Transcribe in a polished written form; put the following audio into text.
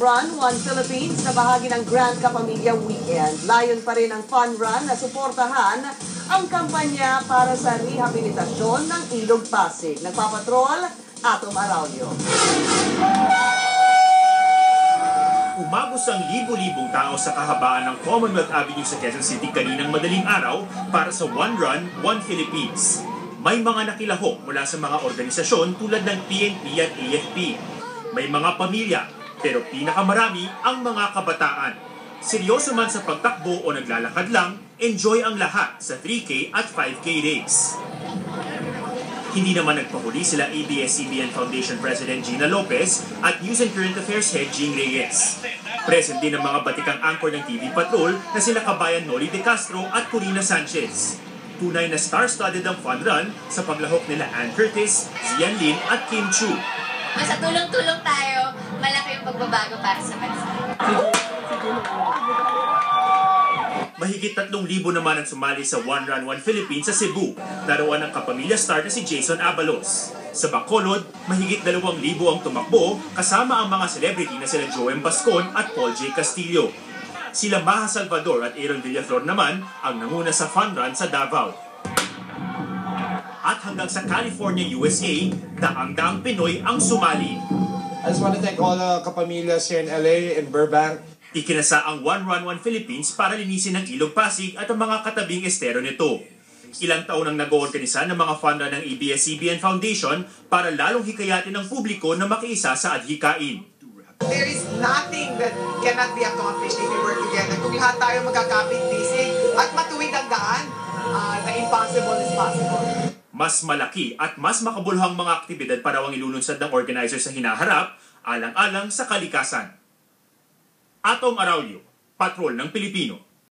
Run One Philippines na bahagi ng Grand Kapamilya Weekend. Layon pa rin ang fun run na suportahan ang kampanya para sa rehabilitasyon ng Ilog Pasig. Nagpapatrol, Atom Araulio. Umagos ang libo-libong tao sa kahabaan ng Commonwealth Avenue sa Quezon City kaninang madaling araw para sa One Run, One Philippines. May mga nakilahok mula sa mga organisasyon tulad ng PNP at AFP. May mga pamilya, pero pinakamarami ang mga kabataan. Seryoso man sa pagtakbo o naglalakad lang, enjoy ang lahat sa 3K at 5K race. Hindi naman nagpahuli sila ABS-CBN Foundation President Gina Lopez at News and Current Affairs Head Jing Reyes. Present din ang mga batikang anchor ng TV Patrol na sila kabayan Noli De Castro at Corina Sanchez. Tunay na star-studded ang fun run sa paglahok nila Ann Curtis, Zian Lin at Kim Chu. Basta tulong-tulong tayo, malaki yung pagbabago para sa bansa. Mahigit 3,000 naman ang sumali sa One Run, One Philippines sa Cebu, laruan ng kapamilya star na si Jason Abalos. Sa Bacolod, mahigit 2,000 ang tumakbo kasama ang mga celebrity na sila Joem Bascon at Paul J. Castillo. Sila Maha Salvador at Aaron Villaflor naman ang nanguna sa fun run sa Davao. At hanggang sa California, USA, daang-daang Pinoy ang sumali. I just want to thank all the kapamilyas here in LA and Burbank. Ikinasa ang One Run, One Philippines para linisin ang Ilog Pasig at ang mga katabing estero nito. Ilang taon ang nag-oorganisa ng mga fund run ng ABS-CBN Foundation para lalong hikayatin ng publiko na makiisa sa adhikain. There is nothing that cannot be accomplished if we work together. Kung lahat tayo magkakapit-bisig at matuwid ang daan, the impossible is possible. Mas malaki at mas makabuluhang mga aktibidad para ang ilulunsad ng organizer sa hinaharap, alang-alang sa kalikasan. Atom Araulio, Patrol ng Pilipino.